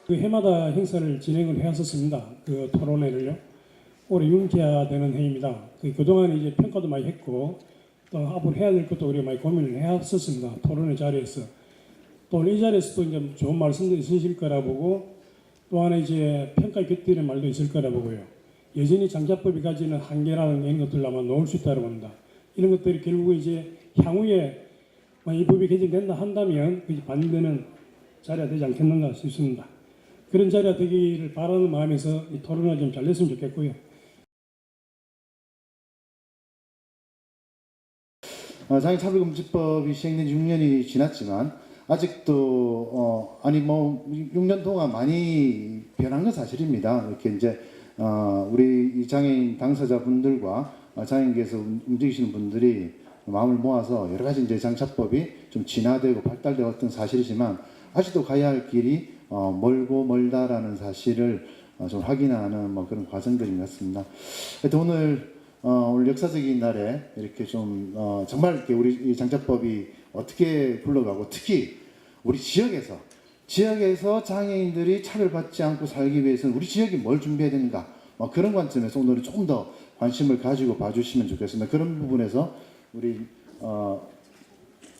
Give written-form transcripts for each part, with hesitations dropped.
그 해마다 행사를 진행을 해왔었습니다. 그 토론회를요. 올해 6회가 되는 해입니다. 그동안 이제 평가도 많이 했고 또 앞으로 해야 될 것도 우리가 많이 고민을 해왔었습니다. 토론회 자리에서. 또 이 자리에서도 이제 좋은 말씀도 있으실 거라 보고 또 하나 이제 평가 곁들이는 말도 있을 거라 보고요. 여전히 장자법이 가지는 한계라는 이런 것들 아마 놓을 수 있다고 봅니다. 이런 것들이 결국 이제 향후에 이 법이 개정된다 한다면 반대는 자리가 되지 않겠는가 싶습니다. 그런 자리가 되기를 바라는 마음에서 이 토론을 좀 잘 됐으면 좋겠고요. 장애차별금지법이 시행된 지 6년이 지났지만 아직도 6년 동안 많이 변한 건 사실입니다. 이렇게 이제 우리 이 장애인 당사자분들과 장애인계에서 움직이시는 분들이 마음을 모아서 여러 가지 이제 장차법이 좀 진화되고 발달되었던 사실이지만 아직도 가야 할 길이 멀고 멀다라는 사실을 좀 확인하는 그런 과정들인 것 같습니다. 하여튼 오늘 역사적인 날에 이렇게 좀 정말 이렇게 우리 이 장차법이 어떻게 굴러가고 특히 우리 지역에서 장애인들이 차별받지 않고 살기 위해서는 우리 지역이 뭘 준비해야 되는가 그런 관점에서 오늘은 조금 더 관심을 가지고 봐주시면 좋겠습니다. 그런 부분에서 우리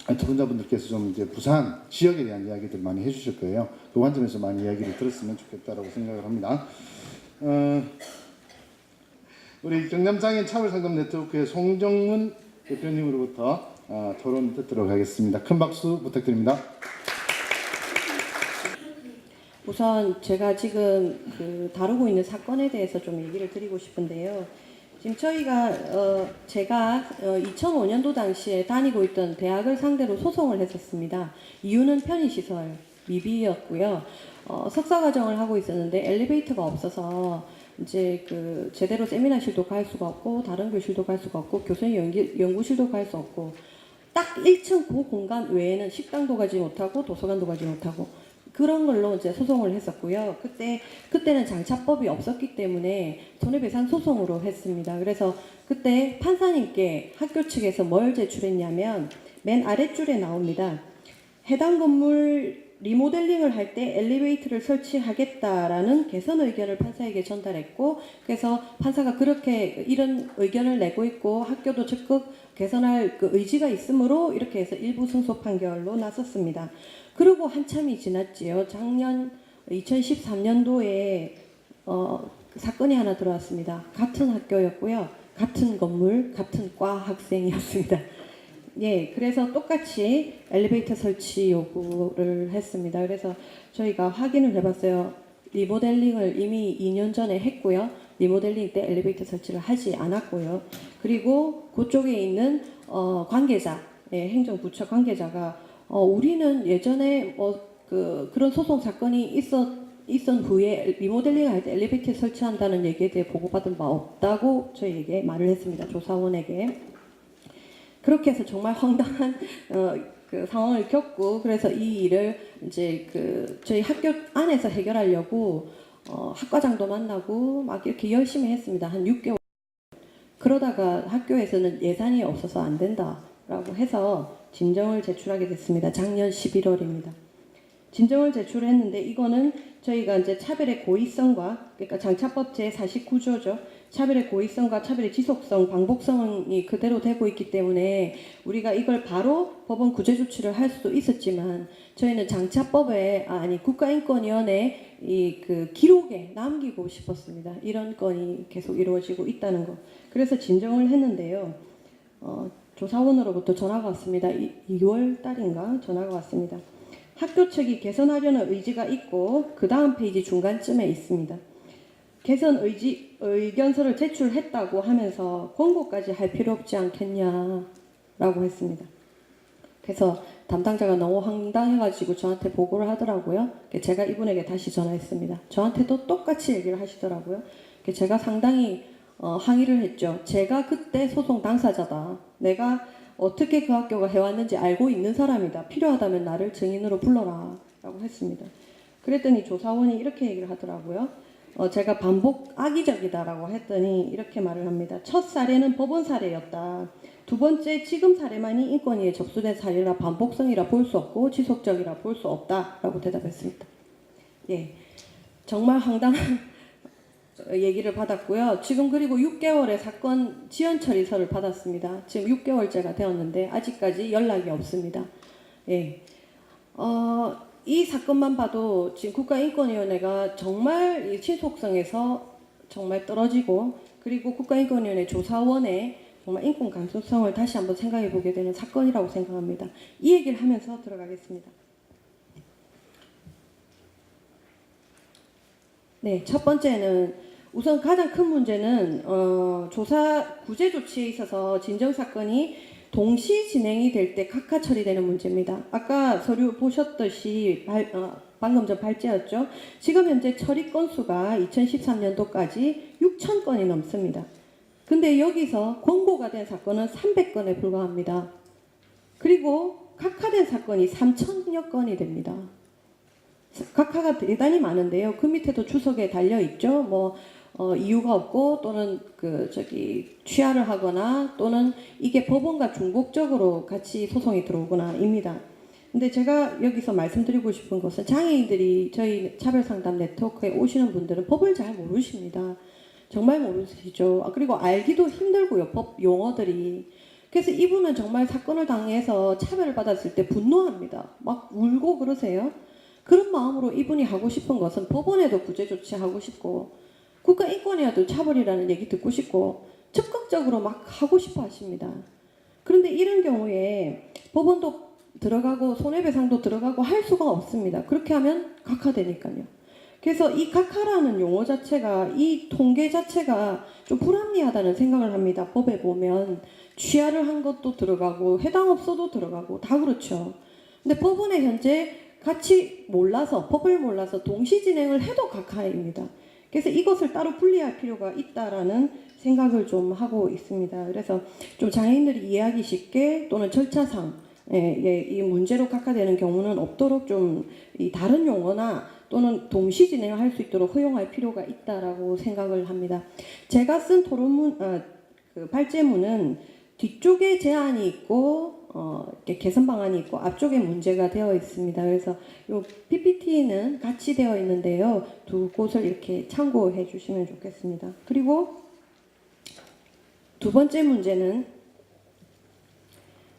토론자분들께서 좀 이제 부산 지역에 대한 이야기들 많이 해주실 거예요. 그 관점에서 많이 이야기를 들었으면 좋겠다라고 생각을 합니다. 우리 경남장애인 차별상담 네트워크의 송정문 대표님으로부터 토론 듣도록 하겠습니다. 큰 박수 부탁드립니다. 우선 제가 지금 다루고 있는 사건에 대해서 좀 얘기를 드리고 싶은데요. 지금 제가 2005년도 당시에 다니고 있던 대학을 상대로 소송을 했었습니다. 이유는 편의시설 미비였고요. 석사과정을 하고 있었는데 엘리베이터가 없어서 이제 제대로 세미나실도 갈 수가 없고 다른 교실도 갈 수가 없고 교수님 연구실도 갈 수 없고 딱 1층 그 공간 외에는 식당도 가지 못하고 도서관도 가지 못하고 그런 걸로 이제 소송을 했었고요. 그때는 장차법이 없었기 때문에 손해배상 소송으로 했습니다. 그래서 그때 판사님께 학교 측에서 뭘 제출했냐면 맨 아랫줄에 나옵니다. 해당 건물 리모델링을 할 때 엘리베이터를 설치하겠다라는 개선 의견을 판사에게 전달했고, 그래서 판사가 그렇게 이런 의견을 내고 있고 학교도 적극 개선할 의지가 있으므로 이렇게 해서 일부 승소 판결로 나섰습니다. 그리고 한참이 지났지요. 작년 2013년도에 사건이 하나 들어왔습니다. 같은 학교였고요. 같은 건물, 같은 과 학생이었습니다. 예, 그래서 똑같이 엘리베이터 설치 요구를 했습니다. 그래서 저희가 확인을 해봤어요. 리모델링을 이미 2년 전에 했고요. 리모델링 때 엘리베이터 설치를 하지 않았고요. 그리고 그쪽에 있는 관계자, 예, 행정부처 관계자가 우리는 예전에 그런 소송 사건이 있은 후에 리모델링 할 때 엘리베이터 설치한다는 얘기에 대해 보고받은 바 없다고 저희에게 말을 했습니다. 조사원에게. 그렇게 해서 정말 황당한 상황을 겪고, 그래서 이 일을 이제 저희 학교 안에서 해결하려고 학과장도 만나고 막 이렇게 열심히 했습니다. 한 6개월. 그러다가 학교에서는 예산이 없어서 안 된다라고 해서 진정을 제출하게 됐습니다. 작년 11월입니다. 진정을 제출했는데 이거는 저희가 이제 차별의 고의성과, 그러니까 장차법 제49조죠. 차별의 고의성과 차별의 지속성, 반복성이 그대로 되고 있기 때문에 우리가 이걸 바로 법원 구제 조치를 할 수도 있었지만 저희는 장차법에 국가인권위원회 기록에 남기고 싶었습니다. 이런 건이 계속 이루어지고 있다는 거. 그래서 진정을 했는데요. 조사원으로부터 전화가 왔습니다. 2월 달인가 전화가 왔습니다. 학교 측이 개선하려는 의지가 있고 그 다음 페이지 중간쯤에 있습니다. 개선 의견서를 제출했다고 하면서 권고까지 할 필요 없지 않겠냐라고 했습니다. 그래서 담당자가 너무 황당해가지고 저한테 보고를 하더라고요. 제가 이분에게 다시 전화했습니다. 저한테도 똑같이 얘기를 하시더라고요. 제가 상당히 항의를 했죠. 제가 그때 소송 당사자다. 내가 어떻게 그 학교가 해왔는지 알고 있는 사람이다. 필요하다면 나를 증인으로 불러라 라고 했습니다. 그랬더니 조사원이 이렇게 얘기를 하더라고요. 제가 반복 악의적이다라고 했더니 이렇게 말을 합니다. 첫 사례는 법원 사례였다. 두 번째 지금 사례만이 인권위에 접수된 사례라 반복성이라 볼 수 없고 지속적이라 볼 수 없다라고 대답했습니다. 예, 정말 황당한 얘기를 받았고요. 지금 그리고 6개월의 사건 지연 처리서를 받았습니다. 지금 6개월째가 되었는데 아직까지 연락이 없습니다. 예, 이 사건만 봐도 지금 국가인권위원회가 정말 이 신속성에서 정말 떨어지고, 그리고 국가인권위원회 조사원의 정말 인권 감수성을 다시 한번 생각해 보게 되는 사건이라고 생각합니다. 이 얘기를 하면서 들어가겠습니다. 네, 첫 번째는 우선 가장 큰 문제는 조사 구제 조치에 있어서 진정 사건이 동시 진행이 될 때 각하 처리되는 문제입니다. 아까 서류 보셨듯이 방금 전 발제였죠. 지금 현재 처리 건수가 2013년도까지 6천 건이 넘습니다. 근데 여기서 권고가 된 사건은 300건에 불과합니다. 그리고 각하된 사건이 3천여 건이 됩니다. 각하가 대단히 많은데요. 그 밑에도 주석에 달려 있죠. 이유가 없고 또는 취하를 하거나 또는 이게 법원과 중복적으로 같이 소송이 들어오거나입니다. 근데 제가 여기서 말씀드리고 싶은 것은 장애인들이 저희 차별상담 네트워크에 오시는 분들은 법을 잘 모르십니다. 정말 모르시죠. 그리고 알기도 힘들고요. 법 용어들이. 그래서 이분은 정말 사건을 당해서 차별을 받았을 때 분노합니다. 막 울고 그러세요. 그런 마음으로 이분이 하고 싶은 것은 법원에도 구제 조치하고 싶고 국가인권위에도 차별이라는 얘기 듣고 싶고 적극적으로 막 하고 싶어 하십니다. 그런데 이런 경우에 법원도 들어가고 손해배상도 들어가고 할 수가 없습니다. 그렇게 하면 각하되니까요. 그래서 이 각하라는 용어 자체가, 이 통계 자체가 좀 불합리하다는 생각을 합니다. 법에 보면 취하를 한 것도 들어가고 해당업소도 들어가고 다 그렇죠. 근데 법원에 현재 같이 몰라서, 법을 몰라서 동시 진행을 해도 각하입니다. 그래서 이것을 따로 분리할 필요가 있다라는 생각을 좀 하고 있습니다. 그래서 좀 장애인들이 이해하기 쉽게 또는 절차상 이 문제로 각하되는 경우는 없도록 좀 이 다른 용어나 또는 동시 진행을 할 수 있도록 허용할 필요가 있다라고 생각을 합니다. 제가 쓴 토론문, 발제문은 뒤쪽에 제안이 있고 이렇게 개선 방안이 있고 앞쪽에 문제가 되어 있습니다. 그래서 이 PPT는 같이 되어 있는데요. 두 곳을 이렇게 참고해 주시면 좋겠습니다. 그리고 두 번째 문제는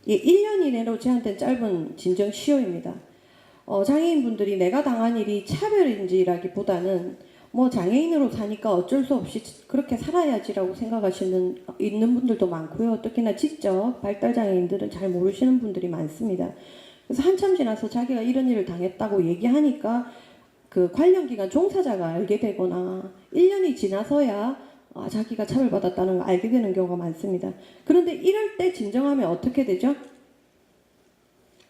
1년 이내로 제한된 짧은 진정 시효입니다. 장애인분들이 내가 당한 일이 차별인지라기보다는 장애인으로 사니까 어쩔 수 없이 그렇게 살아야지라고 생각하시는 있는 분들도 많고요. 특히나 직접 발달장애인들은 잘 모르시는 분들이 많습니다. 그래서 한참 지나서 자기가 이런 일을 당했다고 얘기하니까 그 관련 기관 종사자가 알게 되거나 1년이 지나서야 자기가 차별받았다는 걸 알게 되는 경우가 많습니다. 그런데 이럴 때 진정하면 어떻게 되죠?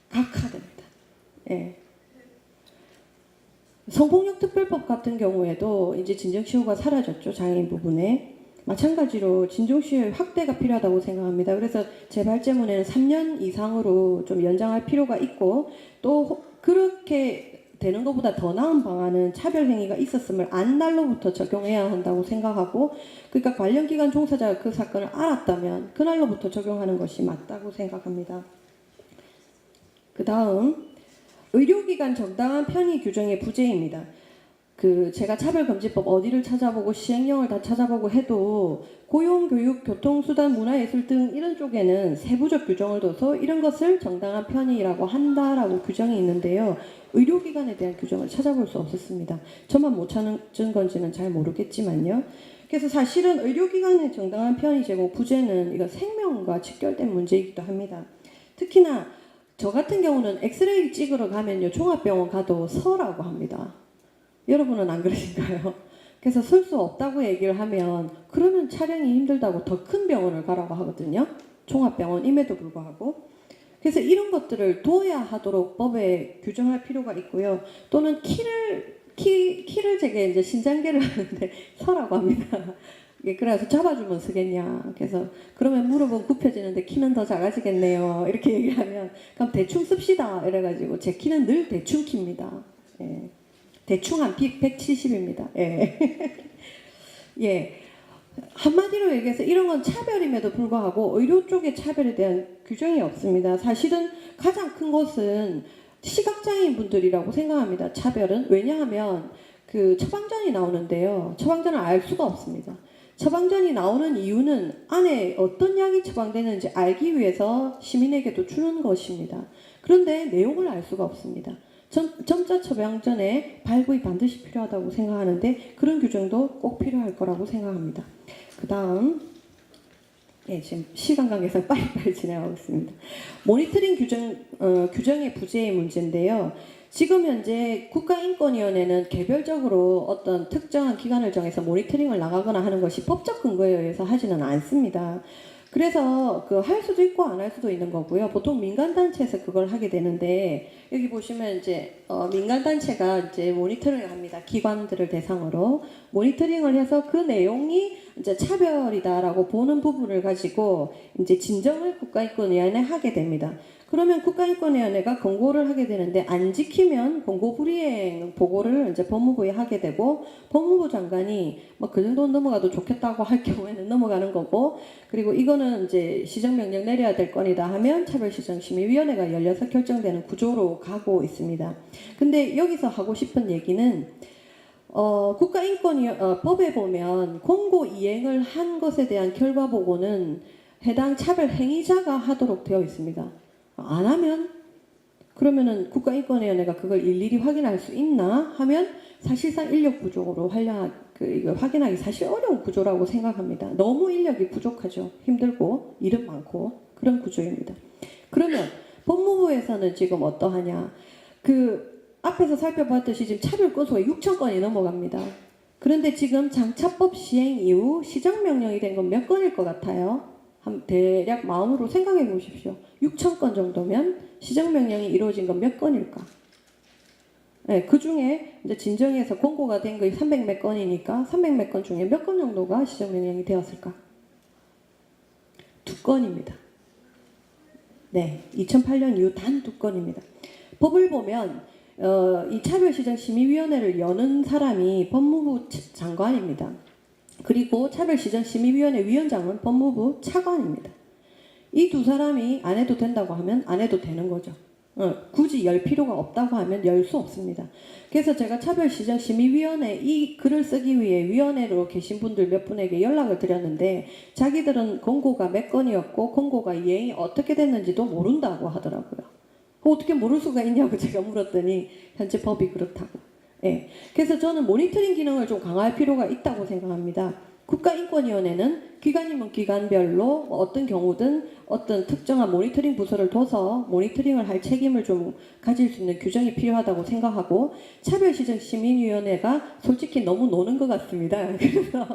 각하됩니다. 예. 성폭력 특별법 같은 경우에도 이제 진정시효가 사라졌죠. 장애인 부분에. 마찬가지로 진정시효의 확대가 필요하다고 생각합니다. 그래서 제 발제문에는 3년 이상으로 좀 연장할 필요가 있고, 또 그렇게 되는 것보다 더 나은 방안은 차별행위가 있었음을 안 날로부터 적용해야 한다고 생각하고, 그러니까 관련 기관 종사자가 그 사건을 알았다면 그날로부터 적용하는 것이 맞다고 생각합니다. 그 다음 의료기관 정당한 편의 규정의 부재입니다. 제가 차별금지법 어디를 찾아보고 시행령을 다 찾아보고 해도 고용, 교육, 교통수단, 문화예술 등 이런 쪽에는 세부적 규정을 둬서 이런 것을 정당한 편의라고 한다라고 규정이 있는데요. 의료기관에 대한 규정을 찾아볼 수 없었습니다. 저만 못 찾은 건지는 잘 모르겠지만요. 그래서 사실은 의료기관의 정당한 편의 제공 부재는 이거 생명과 직결된 문제이기도 합니다. 특히나 저 같은 경우는 엑스레이 찍으러 가면요, 종합병원 가도 서라고 합니다. 여러분은 안 그러신가요? 그래서 설 수 없다고 얘기를 하면 그러면 촬영이 힘들다고 더 큰 병원을 가라고 하거든요. 종합병원임에도 불구하고. 그래서 이런 것들을 둬야 하도록 법에 규정할 필요가 있고요. 또는 키를 제게 이제 신장계를 하는데 서라고 합니다. 그래서 잡아주면 쓰겠냐. 그래서 그러면 무릎은 굽혀지는데 키는 더 작아지겠네요. 이렇게 얘기하면 그럼 대충 씁시다. 이래가지고 제 키는 늘 대충 키입니다. 예. 대충 한 170입니다. 예. 예. 한마디로 얘기해서 이런 건 차별임에도 불구하고 의료 쪽의 차별에 대한 규정이 없습니다. 사실은 가장 큰 것은 시각장애인 분들이라고 생각합니다. 차별은. 왜냐하면 그 처방전이 나오는데요. 처방전을 알 수가 없습니다. 처방전이 나오는 이유는 안에 어떤 약이 처방되는지 알기 위해서 시민에게도 주는 것입니다. 그런데 내용을 알 수가 없습니다. 점자 처방전에 발부이 반드시 필요하다고 생각하는데 그런 규정도 꼭 필요할 거라고 생각합니다. 그 다음 지금 시간 관계상 빨리빨리 진행하고 있습니다. 모니터링 규정의 부재의 문제인데요. 지금 현재 국가인권위원회는 개별적으로 어떤 특정한 기관을 정해서 모니터링을 나가거나 하는 것이 법적 근거에 의해서 하지는 않습니다. 그래서 그 할 수도 있고 안 할 수도 있는 거고요. 보통 민간단체에서 그걸 하게 되는데 여기 보시면 이제 민간단체가 이제 모니터링을 합니다. 기관들을 대상으로 모니터링을 해서 그 내용이 이제 차별이다라고 보는 부분을 가지고 이제 진정을 국가인권위원회에 하게 됩니다. 그러면 국가인권위원회가 권고를 하게 되는데 안 지키면 권고 불이행 보고를 이제 법무부에 하게 되고 법무부 장관이 뭐 그 정도는 넘어가도 좋겠다고 할 경우에는 넘어가는 거고 그리고 이거는 이제 시정명령 내려야 될 건이다 하면 차별시정심의위원회가 열려서 결정되는 구조로 가고 있습니다. 근데 여기서 하고 싶은 얘기는 법에 보면 권고 이행을 한 것에 대한 결과 보고는 해당 차별 행위자가 하도록 되어 있습니다. 안 하면 그러면은 국가인권위원회가 그걸 일일이 확인할 수 있나 하면 사실상 인력 부족으로 이거 확인하기 사실 어려운 구조라고 생각합니다. 너무 인력이 부족하죠. 힘들고 일은 많고 그런 구조입니다. 그러면 법무부에서는 지금 어떠하냐? 그 앞에서 살펴봤듯이 지금 차별 건수가 6천 건이 넘어갑니다. 그런데 지금 장차법 시행 이후 시정명령이 된 건 몇 건일 것 같아요? 대략 마음으로 생각해 보십시오. 6천 건 정도면 시정명령이 이루어진 건 몇 건일까? 네, 그 중에 이제 진정에서 권고가 된 거이 300 몇 건이니까 300 몇 건 중에 몇 건 정도가 시정명령이 되었을까? 2건입니다. 네, 2008년 이후 단 2건입니다. 법을 보면 이 차별시정심의위원회를 여는 사람이 법무부 장관입니다. 그리고 차별시정심의위원회 위원장은 법무부 차관입니다. 이 두 사람이 안 해도 된다고 하면 안 해도 되는 거죠. 굳이 열 필요가 없다고 하면 열 수 없습니다. 그래서 제가 차별시정심의위원회 이 글을 쓰기 위해 위원회로 계신 분들 몇 분에게 연락을 드렸는데 자기들은 권고가 몇 건이었고 권고가 이행이 어떻게 됐는지도 모른다고 하더라고요. 어떻게 모를 수가 있냐고 제가 물었더니 현재 법이 그렇다고. 예. 그래서 저는 모니터링 기능을 좀 강화할 필요가 있다고 생각합니다. 국가인권위원회는 기관이면 기관별로 어떤 경우든 어떤 특정한 모니터링 부서를 둬서 모니터링을 할 책임을 좀 가질 수 있는 규정이 필요하다고 생각하고 차별시정심의위원회가 솔직히 너무 노는 것 같습니다. 그래서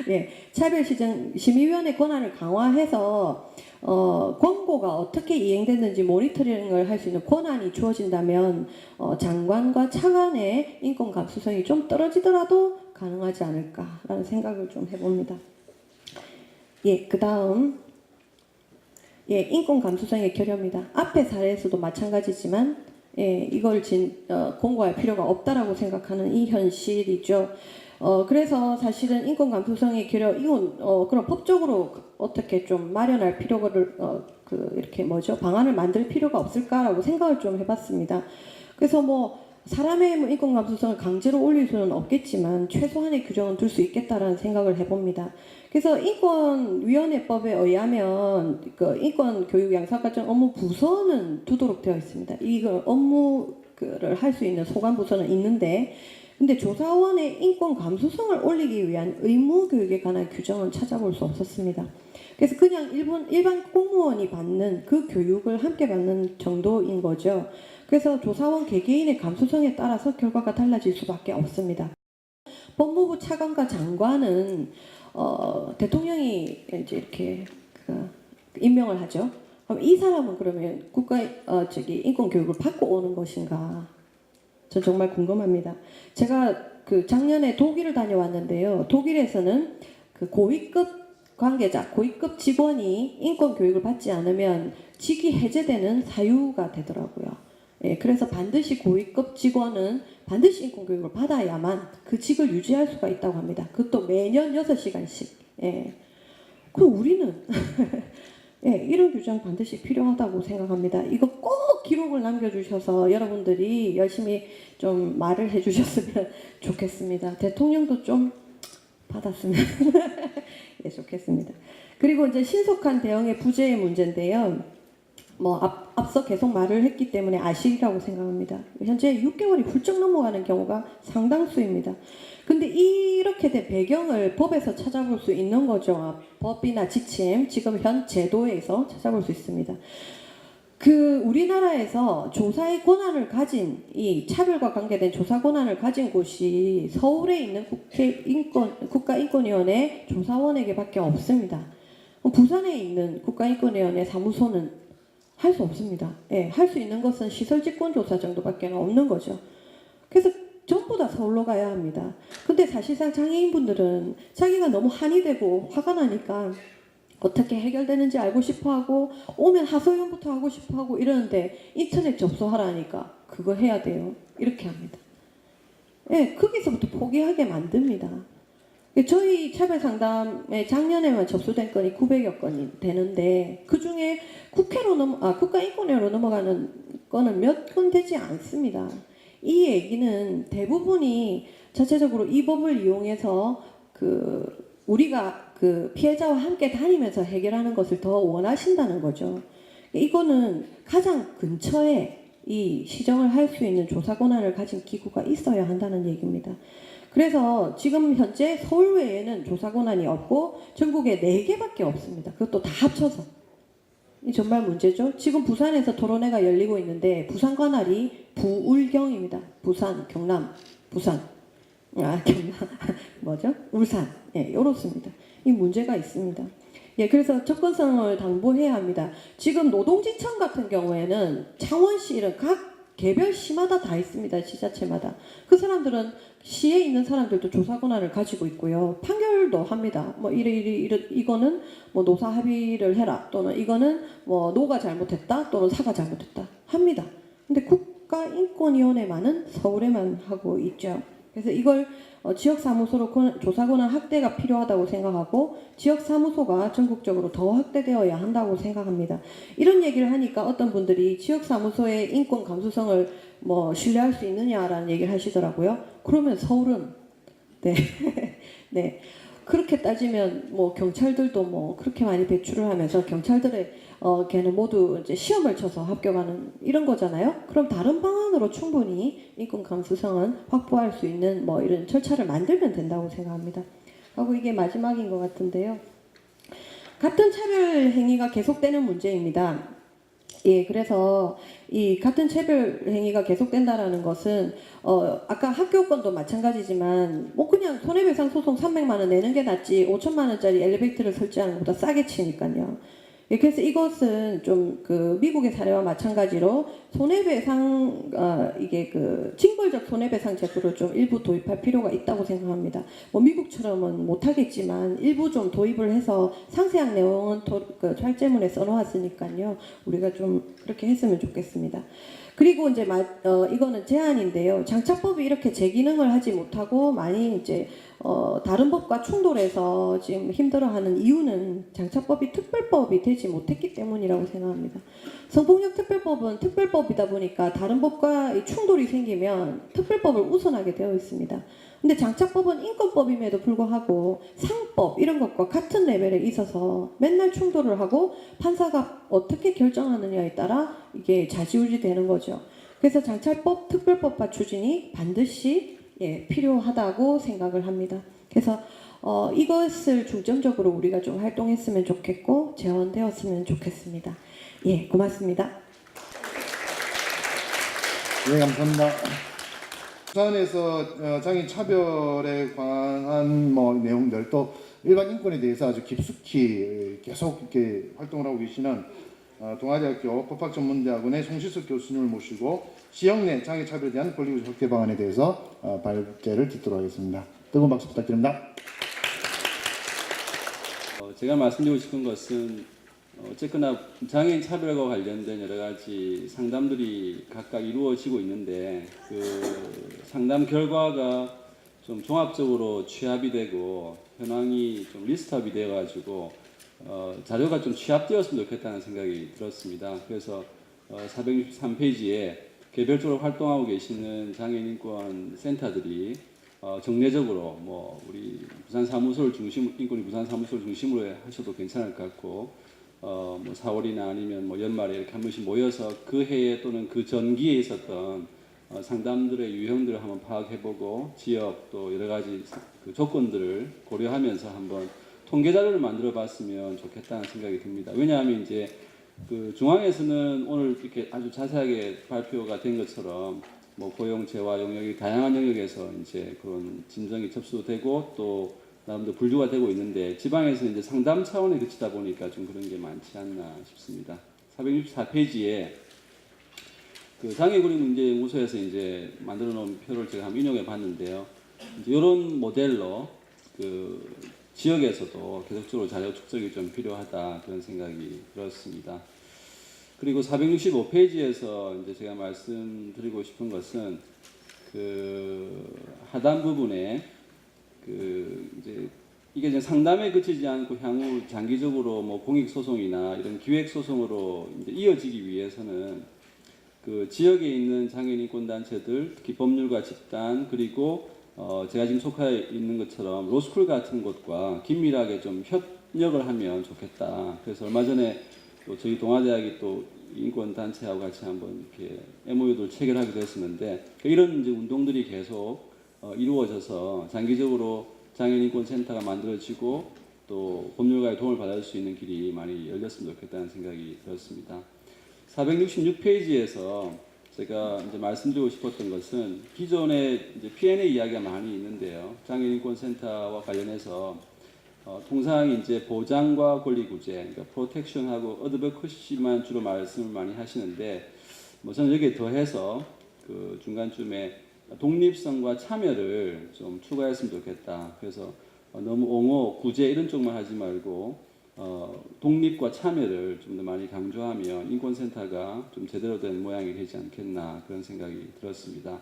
예, 차별시정심의위원회 권한을 강화해서 권고가 어떻게 이행됐는지 모니터링을 할 수 있는 권한이 주어진다면 장관과 차관의 인권 감수성이 좀 떨어지더라도 가능하지 않을까라는 생각을 좀 해봅니다. 예, 그 다음 인권 감수성의 결여입니다. 앞의 사례에서도 마찬가지지만 이걸 공고할 필요가 없다라고 생각하는 이 현실이죠. 그래서 사실은 인권 감수성의 결여 이건 그럼 법적으로 어떻게 좀 마련할 필요를 이렇게 방안을 만들 필요가 없을까라고 생각을 좀 해봤습니다. 그래서 사람의 인권 감수성을 강제로 올릴 수는 없겠지만 최소한의 규정은 둘 수 있겠다라는 생각을 해봅니다. 그래서 인권위원회법에 의하면 그 인권교육 양성과정 업무 부서는 두도록 되어 있습니다. 이걸 업무를 할 수 있는 소관 부서는 있는데 근데 조사원의 인권 감수성을 올리기 위한 의무 교육에 관한 규정은 찾아볼 수 없었습니다. 그래서 그냥 일반 공무원이 받는 그 교육을 함께 받는 정도인 거죠. 그래서 조사원 개개인의 감수성에 따라서 결과가 달라질 수밖에 없습니다. 법무부 차관과 장관은 대통령이 이제 이렇게 임명을 하죠. 그럼 이 사람은 그러면 인권 교육을 받고 오는 것인가? 전 정말 궁금합니다. 제가 작년에 독일을 다녀왔는데요. 독일에서는 고위급 관계자, 고위급 직원이 인권 교육을 받지 않으면 직위 해제되는 사유가 되더라고요. 예, 그래서 반드시 고위급 직원은 반드시 인권 교육을 받아야만 그 직을 유지할 수가 있다고 합니다. 그것도 매년 6시간씩. 예. 그럼 우리는 예, 이런 규정 반드시 필요하다고 생각합니다. 이거 꼭 기록을 남겨주셔서 여러분들이 열심히 좀 말을 해주셨으면 좋겠습니다. 대통령도 좀 받았으면 예, 좋겠습니다. 그리고 이제 신속한 대응의 부재의 문제인데요. 뭐 앞서 계속 말을 했기 때문에 아시리라고 생각합니다. 현재 6개월이 훌쩍 넘어가는 경우가 상당수입니다. 근데 이렇게 된 배경을 법에서 찾아볼 수 있는 거죠. 법이나 지침, 지금 현 제도에서 찾아볼 수 있습니다. 우리나라에서 조사의 권한을 가진, 이 차별과 관계된 조사 권한을 가진 곳이 서울에 있는 국가인권위원회 조사원에게밖에 없습니다. 부산에 있는 국가인권위원회 사무소는 할 수 없습니다. 예, 할 수 있는 것은 시설직권조사 정도밖에 없는 거죠. 그래서 전부 다 서울로 가야 합니다. 근데 사실상 장애인분들은 자기가 너무 한이 되고 화가 나니까 어떻게 해결되는지 알고 싶어하고 오면 하소연부터 하고 싶어하고 이러는데 인터넷 접수하라니까 그거 해야 돼요. 이렇게 합니다. 예, 거기서부터 포기하게 만듭니다. 저희 차별상담에 작년에만 접수된 건이 900여 건이 되는데 그 중에 국가인권위로 넘어가는 건은 몇 건 되지 않습니다. 이 얘기는 대부분이 자체적으로 이 법을 이용해서 우리가 피해자와 함께 다니면서 해결하는 것을 더 원하신다는 거죠. 이거는 가장 근처에 이 시정을 할 수 있는 조사 권한을 가진 기구가 있어야 한다는 얘기입니다. 그래서 지금 현재 서울 외에는 조사 권한이 없고 전국에 4개밖에 없습니다. 그것도 다 합쳐서. 이 정말 문제죠. 지금 부산에서 토론회가 열리고 있는데 부산 관할이 부울경입니다. 부산, 경남, 부산. 경남 뭐죠? 울산. 예, 이렇습니다. 이 문제가 있습니다. 예, 그래서 접근성을 당부해야 합니다. 지금 노동지청 같은 경우에는 창원시 이런 각 개별 시마다 다 있습니다. 지자체마다. 그 사람들은 시에 있는 사람들도 조사 권한을 가지고 있고요. 판결도 합니다. 뭐 이거는 뭐 노사 합의를 해라 또는 이거는 뭐 노가 잘못했다 또는 사가 잘못했다 합니다. 근데 국가인권위원회만은 서울에만 하고 있죠. 그래서 이걸 지역사무소로 조사 권한 확대가 필요하다고 생각하고 지역사무소가 전국적으로 더 확대되어야 한다고 생각합니다. 이런 얘기를 하니까 어떤 분들이 지역사무소의 인권 감수성을 뭐 신뢰할 수 있느냐라는 얘기를 하시더라고요. 그러면 서울은 네, 네 그렇게 따지면 뭐 경찰들도 뭐 그렇게 많이 배출을 하면서 경찰들의 걔는 모두 이제 시험을 쳐서 합격하는 이런 거잖아요. 그럼 다른 방안으로 충분히 인권 감수성은 확보할 수 있는 뭐 이런 절차를 만들면 된다고 생각합니다. 하고 이게 마지막인 것 같은데요. 같은 차별 행위가 계속되는 문제입니다. 예, 그래서 이 같은 차별 행위가 계속된다라는 것은 아까 학교 건도 마찬가지지만 뭐 그냥 손해배상 소송 300만 원 내는 게 낫지 5천만 원짜리 엘리베이터를 설치하는 것보다 싸게 치니까요. 예, 그래서 이것은 좀 미국의 사례와 마찬가지로 손해배상 이게 징벌적 손해배상 제도를 좀 일부 도입할 필요가 있다고 생각합니다. 뭐 미국처럼은 못하겠지만 일부 좀 도입을 해서 상세한 내용은 char제문에 써놓았으니까요. 우리가 좀 그렇게 했으면 좋겠습니다. 그리고 이제 이거는 제안인데요. 장차법이 이렇게 제 기능을 하지 못하고 많이 이제 다른 법과 충돌해서 지금 힘들어하는 이유는 장차법이 특별법이 되지 못했기 때문이라고 생각합니다. 성폭력 특별법은 특별법이다 보니까 다른 법과 충돌이 생기면 특별법을 우선하게 되어 있습니다. 근데 장차법은 인권법임에도 불구하고 상법 이런 것과 같은 레벨에 있어서 맨날 충돌을 하고 판사가 어떻게 결정하느냐에 따라 이게 좌지우지 되는 거죠. 그래서 장차법 특별법화 추진이 반드시 필요하다고 생각을 합니다. 그래서 이것을 중점적으로 우리가 좀 활동했으면 좋겠고 재원되었으면 좋겠습니다. 예, 고맙습니다. 네, 감사합니다. 부산에서 장애인 차별에 관한 뭐 내용들 또 일반 인권에 대해서 아주 깊숙이 계속 이렇게 활동을 하고 계시는 동아대학교 법학전문대학원의 송시숙 교수님을 모시고 지역 내 장애 차별에 대한 권리구조 확대 방안에 대해서 발제를 듣도록 하겠습니다. 뜨거운 박수 부탁드립니다. 제가 말씀드리고 싶은 것은 어쨌거나 장애인 차별과 관련된 여러 가지 상담들이 각각 이루어지고 있는데 그 상담 결과가 좀 종합적으로 취합이 되고 현황이 좀 리스트업이 되어가지고 자료가 좀 취합되었으면 좋겠다는 생각이 들었습니다. 그래서 463페이지에 개별적으로 활동하고 계시는 장애인 인권 센터들이 정례적으로 뭐 우리 부산 사무소를 중심 인권위 부산 사무소를 중심으로 하셔도 괜찮을 것 같고 뭐 4월이나 아니면 뭐 연말에 이렇게 한 번씩 모여서 그 해에 또는 그 전기에 있었던 상담들의 유형들을 한번 파악해보고 지역 또 여러 가지 그 조건들을 고려하면서 한번 통계 자료를 만들어봤으면 좋겠다는 생각이 듭니다. 왜냐하면 이제 그 중앙에서는 오늘 이렇게 아주 자세하게 발표가 된 것처럼 뭐 고용, 재화, 용역이 다양한 영역에서 이제 그런 진정이 접수되고 또 나름대로 분류가 되고 있는데 지방에서는 이제 상담 차원에 그치다 보니까 좀 그런 게 많지 않나 싶습니다. 464페이지에 그 장애권익문제연구소에서 이제 만들어 놓은 표를 제가 한번 인용해 봤는데요. 이제 이런 모델로 그 지역에서도 계속적으로 자료 축적이 좀 필요하다 그런 생각이 들었습니다. 그리고 465페이지에서 이제 제가 말씀드리고 싶은 것은 그 하단 부분에 그 이제 이게 이제 상담에 그치지 않고 향후 장기적으로 뭐 공익 소송이나 이런 기획 소송으로 이제 이어지기 위해서는 그 지역에 있는 장애인 인권 단체들, 특히 법률가 집단 그리고 제가 지금 속해 있는 것처럼 로스쿨 같은 곳과 긴밀하게 좀 협력을 하면 좋겠다. 그래서 얼마 전에 또 저희 동아대학이 또 인권 단체하고 같이 한번 이렇게 MOU를 체결하기도 했었는데 이런 이제 운동들이 계속 이루어져서 장기적으로 장애인 인권 센터가 만들어지고 또 법률가의 도움을 받을 수 있는 길이 많이 열렸으면 좋겠다는 생각이 들었습니다. 466페이지에서 제가 이제 말씀드리고 싶었던 것은 기존에 이제 P&A 이야기가 많이 있는데요. 장애인 인권 센터와 관련해서 통상 이제 보장과 권리 구제, 그러니까 프로텍션하고 어드버커시만 주로 말씀을 많이 하시는데, 뭐 저는 여기에 더해서 그 중간쯤에 독립성과 참여를 좀 추가했으면 좋겠다. 그래서 너무 옹호, 구제 이런 쪽만 하지 말고 독립과 참여를 좀 더 많이 강조하면 인권센터가 좀 제대로 된 모양이 되지 않겠나 그런 생각이 들었습니다.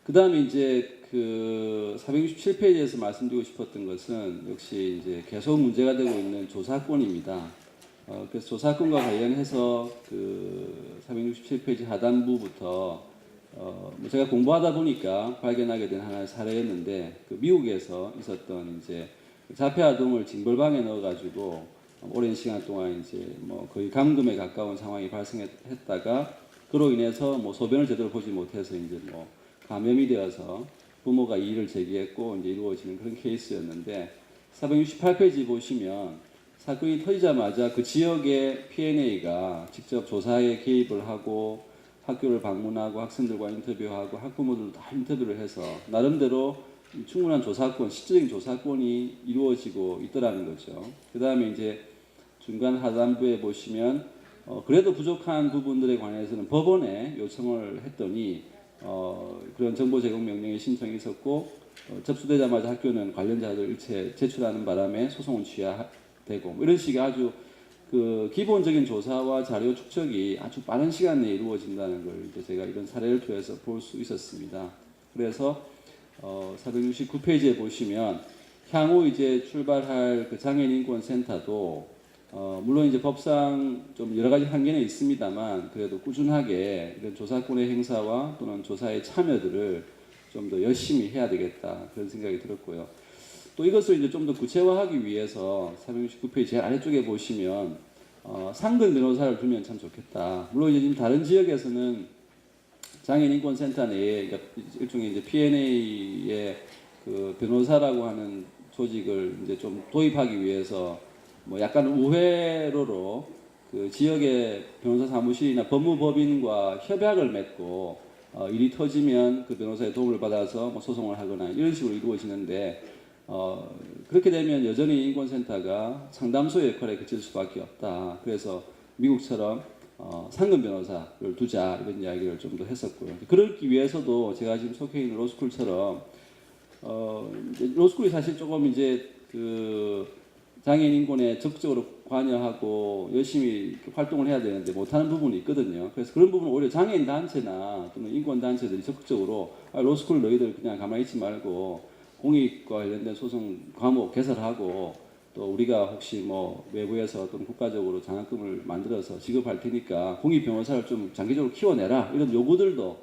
그 다음에 이제 그 467페이지에서 말씀드리고 싶었던 것은 역시 이제 계속 문제가 되고 있는 조사권입니다. 그래서 조사권과 관련해서 그 467페이지 하단부부터 뭐 제가 공부하다 보니까 발견하게 된 하나의 사례였는데 그 미국에서 있었던 이제 자폐 아동을 징벌방에 넣어가지고 오랜 시간 동안 이제 뭐 거의 감금에 가까운 상황이 발생했다가 그로 인해서 뭐 소변을 제대로 보지 못해서 이제 뭐 감염이 되어서 부모가 이의를 제기했고 이제 이루어지는 그런 케이스였는데 468페이지 보시면 사건이 터지자마자 그 지역의 P&A가 직접 조사에 개입을 하고 학교를 방문하고 학생들과 인터뷰하고 학부모들도 다 인터뷰를 해서 나름대로 충분한 조사권, 실질적인 조사권이 이루어지고 있더라는 거죠. 그 다음에 이제 중간 하단부에 보시면 그래도 부족한 부분들에 관해서는 법원에 요청을 했더니 그런 정보 제공 명령의 신청이 있었고 접수되자마자 학교는 관련자들 일체 제출하는 바람에 소송은 취하되고 뭐 이런 식의 아주 그 기본적인 조사와 자료 축적이 아주 빠른 시간 내에 이루어진다는 걸 이제 제가 이런 사례를 통해서 볼 수 있었습니다. 그래서 469페이지에 보시면 향후 이제 출발할 그 장애인 인권 센터도 물론 이제 법상 좀 여러 가지 한계는 있습니다만 그래도 꾸준하게 이런 조사권의 행사와 또는 조사의 참여들을 좀 더 열심히 해야 되겠다 그런 생각이 들었고요. 또 이것을 이제 좀 더 구체화하기 위해서 469페이지 제일 아래쪽에 보시면 상근 변호사를 두면 참 좋겠다. 물론 이제 지금 다른 지역에서는 장애인 인권 센터 내에 그러니까 일종의 이제 P&A의 그 변호사라고 하는 조직을 이제 좀 도입하기 위해서 뭐 약간 우회로로 그 지역의 변호사 사무실이나 법무법인과 협약을 맺고 일이 터지면 그 변호사의 도움을 받아서 뭐 소송을 하거나 이런 식으로 이루어지는데 그렇게 되면 여전히 인권센터가 상담소 역할에 그칠 수밖에 없다. 그래서 미국처럼 상근 변호사를 두자 이런 이야기를 좀 더 했었고요. 그러기 위해서도 제가 지금 속해 있는 로스쿨처럼 이제 로스쿨이 사실 조금 이제 그 장애인 인권에 적극적으로 관여하고 열심히 활동을 해야 되는데 못하는 부분이 있거든요. 그래서 그런 부분은 오히려 장애인 단체나 또는 인권 단체들이 적극적으로 로스쿨 너희들 그냥 가만히 있지 말고 공익과 관련된 소송 과목 개설하고 또 우리가 혹시 뭐 외부에서 또는 국가적으로 장학금을 만들어서 지급할 테니까 공익 변호사를 좀 장기적으로 키워내라 이런 요구들도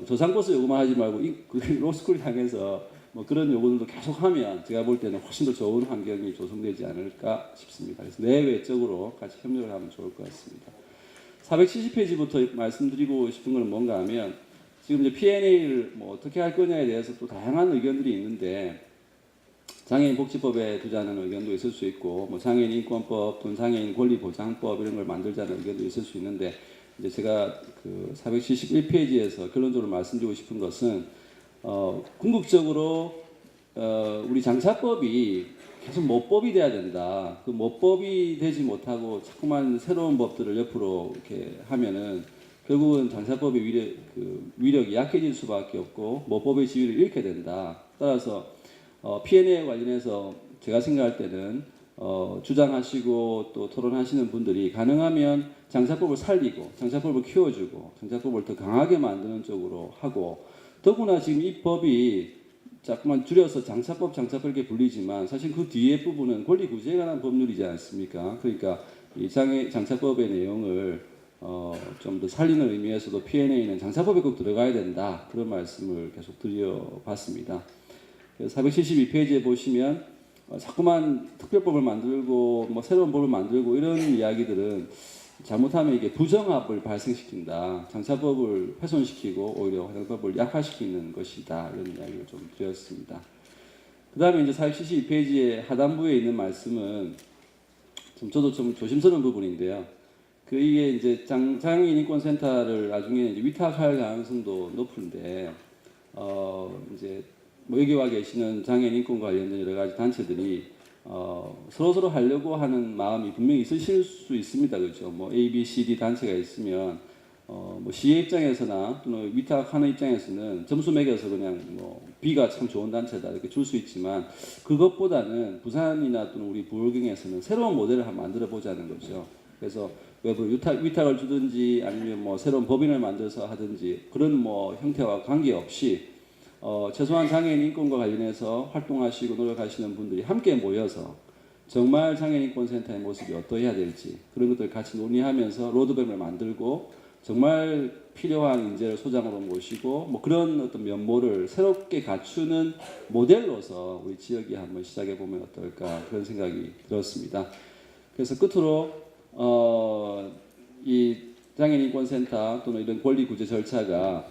저상버스 요구만 하지 말고 그 로스쿨 향해서 뭐 그런 요구들도 계속하면 제가 볼 때는 훨씬 더 좋은 환경이 조성되지 않을까 싶습니다. 그래서 내외적으로 같이 협력을 하면 좋을 것 같습니다. 470페이지부터 말씀드리고 싶은 것은 뭔가 하면 지금 이제 P&A를 뭐 어떻게 할 거냐에 대해서 또 다양한 의견들이 있는데 장애인 복지법에 두자는 의견도 있을 수 있고 뭐 장애인 인권법 또는 장애인 권리 보장법 이런 걸 만들자는 의견도 있을 수 있는데 이제 제가 그 471페이지에서 결론적으로 말씀드리고 싶은 것은 궁극적으로 우리 장차법이 계속 모법이 돼야 된다. 그 모법이 되지 못하고 자꾸만 새로운 법들을 옆으로 이렇게 하면은 결국은 장차법의 위력이 약해질 수밖에 없고 모법의 지위를 잃게 된다. 따라서 P&A에 관련해서 제가 생각할 때는 주장하시고 또 토론하시는 분들이 가능하면 장차법을 살리고 장차법을 키워주고 장차법을 더 강하게 만드는 쪽으로 하고 더구나 지금 이 법이 자꾸만 줄여서 장차법 이렇게 불리지만 사실 그 뒤에 부분은 권리 구제에 관한 법률이지 않습니까? 그러니까 이 장차법의 내용을 좀 더 살리는 의미에서도 P&A는 장차법에 꼭 들어가야 된다 그런 말씀을 계속 드려봤습니다. 472페이지에 보시면 자꾸만 특별법을 만들고 뭐 새로운 법을 만들고 이런 이야기들은 잘못하면 이게 부정합을 발생시킨다. 장차법을 훼손시키고 오히려 장차법을 약화시키는 것이다. 이런 이야기를 좀 드렸습니다. 그 다음에 이제 472페이지의 하단부에 있는 말씀은 저도 좀 조심스러운 부분인데요. 이게 이제 장애인 인권센터를 나중에 이제 위탁할 가능성도 높은데, 이제 뭐 여기 와 계시는 장애인 인권 관련된 여러 가지 단체들이 서로 하려고 하는 마음이 분명히 있으실 수 있습니다. 그렇죠? 뭐 A, B, C, D 단체가 있으면 뭐 C의 입장에서나 또는 위탁하는 입장에서는 점수 매겨서 그냥 뭐 B가 참 좋은 단체다 이렇게 줄 수 있지만 그것보다는 부산이나 또는 우리 부울경에서는 새로운 모델을 한번 만들어 보자는 거죠. 그래서 외부 위탁을 주든지 아니면 뭐 새로운 법인을 만들어서 하든지 그런 뭐 형태와 관계없이 최소한 장애인 인권과 관련해서 활동하시고 노력하시는 분들이 함께 모여서 정말 장애인 인권센터의 모습이 어떠해야 될지 그런 것들을 같이 논의하면서 로드맵을 만들고 정말 필요한 인재를 소장으로 모시고 뭐 그런 어떤 면모를 새롭게 갖추는 모델로서 우리 지역이 한번 시작해 보면 어떨까 그런 생각이 들었습니다. 그래서 끝으로 이 장애인 인권센터 또는 이런 권리 구제 절차가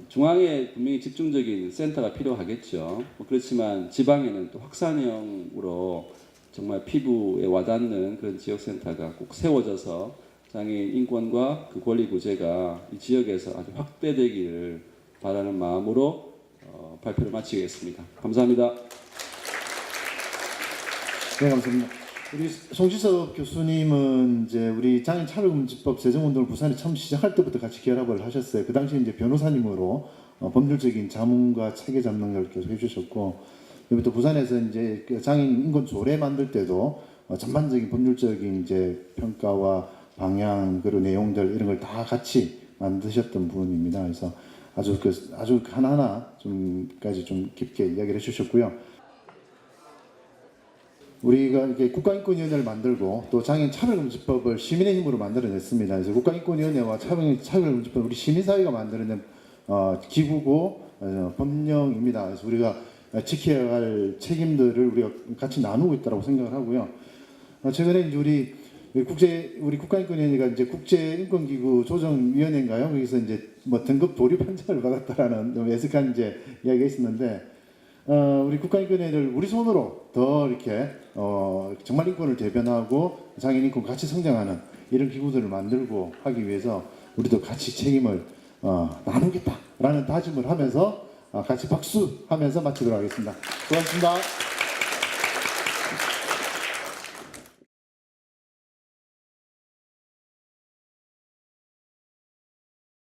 중앙에 분명히 집중적인 센터가 필요하겠죠. 그렇지만 지방에는 또 확산형으로 정말 피부에 와닿는 그런 지역센터가 꼭 세워져서 장애인 인권과 그 권리 구제가 이 지역에서 아주 확대되기를 바라는 마음으로 발표를 마치겠습니다. 감사합니다. 네, 감사합니다. 우리 송지섭 교수님은 이제 우리 장애인 차별금지법 제정운동을 부산에 처음 시작할 때부터 같이 결합을 하셨어요. 그 당시 이제 변호사님으로 법률적인 자문과 체계 잡는 걸 계속 해주셨고, 그리고 또 부산에서 이제 그 장애인 인권 조례 만들 때도 전반적인 법률적인 이제 평가와 방향 그리고 내용들 이런 걸 다 같이 만드셨던 분입니다. 그래서 아주 하나하나 좀까지 좀 깊게 이야기를 해주셨고요. 우리가 이렇게 국가인권위원회를 만들고 또 장애인 차별금지법을 시민의 힘으로 만들어냈습니다. 그래서 국가인권위원회와 차별금지법 우리 시민사회가 만들어낸 기구고 법령입니다. 그래서 우리가 지켜야 할 책임들을 우리가 같이 나누고 있다고 생각을 하고요. 최근에 이제 우리 국가인권위원회가 이제 국제인권기구 조정위원회인가요? 거기서 이제 뭐 등급 보류 판정을 받았다라는 좀 애석한 이제 이야기가 있었는데. 우리 국가인권위를 우리 손으로 더 이렇게 정말 인권을 대변하고 장애인 인권 같이 성장하는 이런 기구들을 만들고 하기 위해서 우리도 같이 책임을 나누겠다라는 다짐을 하면서 같이 박수하면서 마치도록 하겠습니다. 고맙습니다.